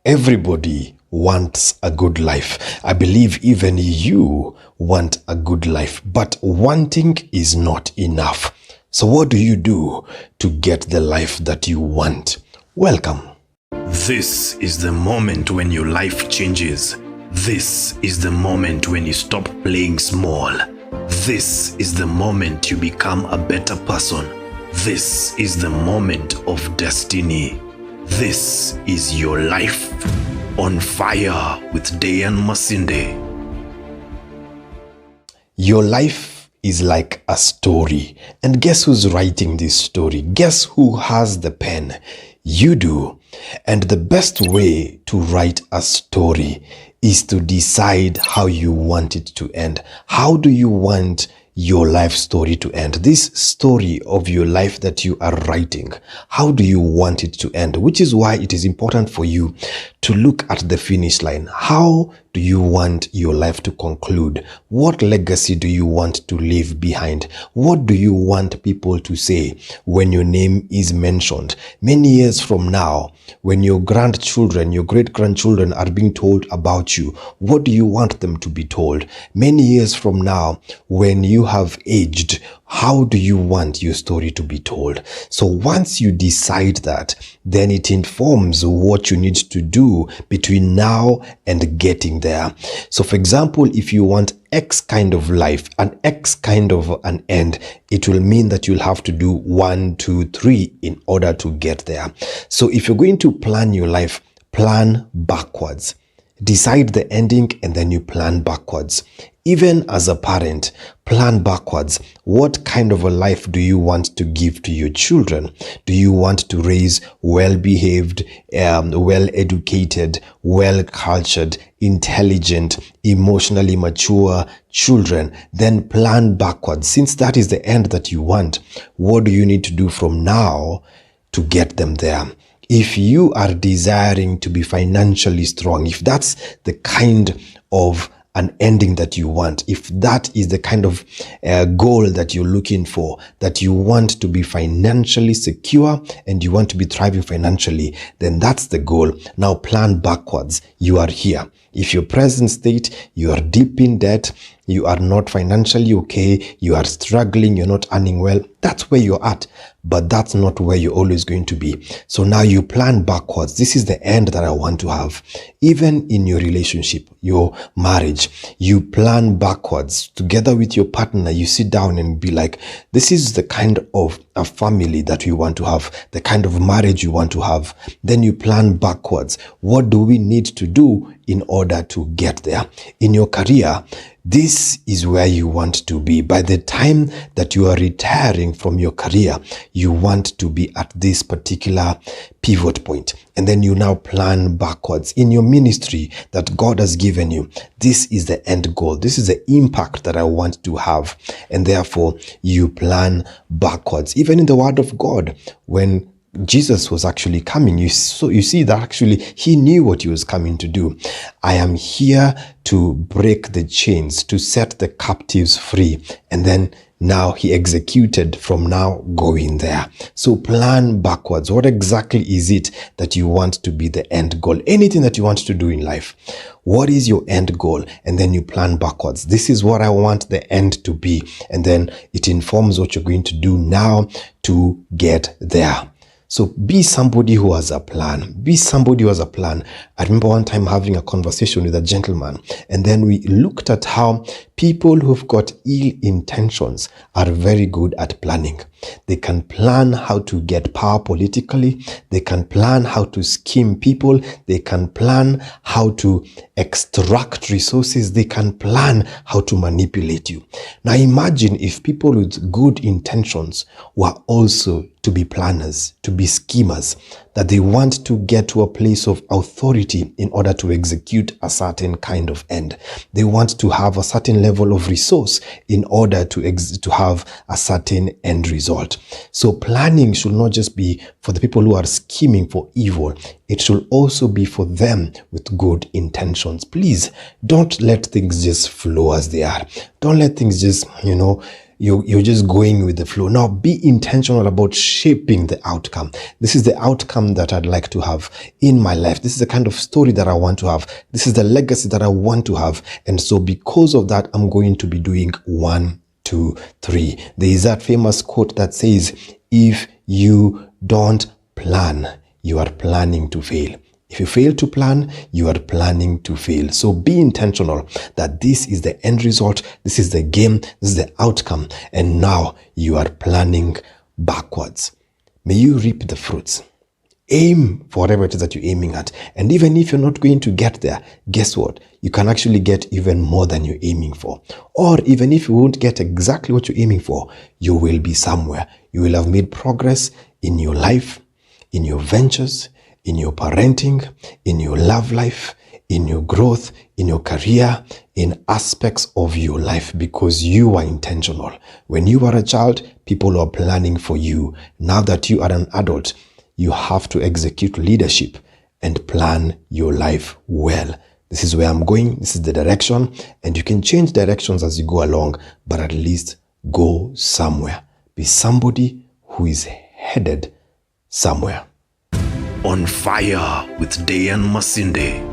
Everybody wants a good life. I believe even you want a good life, but wanting is not enough. So what do you do to get the life that you want? Welcome. This is the moment when your life changes. This is the moment when you stop playing small. This is the moment you become a better person. This is the moment of destiny. This is your life on fire with Dayan Masinde. Your life is like a story. And guess who's writing this story? Guess who has the pen? You do. And the best way to write a story is to decide how you want it to end. How do you want your life story to end? This story of your life that you are writing, how do you want it to end? Which is why it is important for you to look at the finish line. How do you want your life to conclude? What legacy do you want to leave behind? What do you want people to say when your name is mentioned? Many years from now, when your grandchildren, your great-grandchildren are being told about you, what do you want them to be told? Many years from now, when you have aged, how do you want your story to be told? So once you decide that, then it informs what you need to do between now and getting there. So for example, if you want X kind of life and X kind of an end, it will mean that you'll have to do 1, 2, 3 in order to get there. So if you're going to plan your life, plan backwards. Decide the ending and then you plan backwards. Even as a parent, plan backwards. What kind of a life do you want to give to your children? Do you want to raise well-behaved, well-educated, well-cultured, intelligent, emotionally mature children? Then plan backwards. Since that is the end that you want, what do you need to do from now to get them there? If you are desiring to be financially strong, if that's the kind of an ending that you want, if that is the kind of goal that you're looking for, that you want to be financially secure and you want to be thriving financially, then that's the goal. Now plan backwards. You are here. If your present state, you are deep in debt, you are not financially okay, you are struggling, you're not earning well, that's where you're at. But that's not where you're always going to be. So now you plan backwards. This is the end that I want to have. Even in your relationship, your marriage, you plan backwards. Together with your partner, you sit down and be like, this is the kind of a family that we want to have, the kind of marriage you want to have. Then you plan backwards. What do we need to do in order to get there? In your career, this is where you want to be. By the time that you are retiring from your career, you want to be at this particular pivot point. And then you now plan backwards. In your ministry that God has given you, this is the end goal. This is the impact that I want to have. And therefore, you plan backwards. Even in the Word of God, when Jesus was actually coming, you see that actually he knew what he was coming to do. I am here to break the chains, to set the captives free. And then now he executed from now going there. So plan backwards. What exactly is it that you want to be the end goal? Anything that you want to do in life. What is your end goal? And then you plan backwards. This is what I want the end to be. And then it informs what you're going to do now to get there. So be somebody who has a plan. Be somebody who has a plan. I remember one time having a conversation with a gentleman, and then we looked at how people who've got ill intentions are very good at planning. They can plan how to get power politically. They can plan how to scheme people. They can plan how to extract resources. They can plan how to manipulate you. Now imagine if people with good intentions were also to be planners, to be schemers, that they want to get to a place of authority in order to execute a certain kind of end. They want to have a certain level of resource in order to have a certain end result. So planning should not just be for the people who are scheming for evil. It should also be for them with good intentions. Please don't let things just flow as they are. Don't let things just, you're just going with the flow. Now be intentional about shaping the outcome. This is the outcome that I'd like to have in my life. This is the kind of story that I want to have. This is the legacy that I want to have. And so because of that, I'm going to be doing 1, 2, 3. There is that famous quote that says, if you don't plan, you are planning to fail. If you fail to plan, you are planning to fail. So be intentional that this is the end result, this is the game, this is the outcome, and now you are planning backwards. May you reap the fruits. Aim for whatever it is that you're aiming at. And even if you're not going to get there, guess what? You can actually get even more than you're aiming for. Or even if you won't get exactly what you're aiming for, you will be somewhere. You will have made progress in your life, in your ventures, in your parenting, in your love life, in your growth, in your career, in aspects of your life, because you are intentional. When you were a child, people were planning for you. Now that you are an adult, you have to execute leadership and plan your life well. This is where I'm going. This is the direction, and you can change directions as you go along, but at least go somewhere. Be somebody who is headed somewhere. On Fire with Dayan Masinde.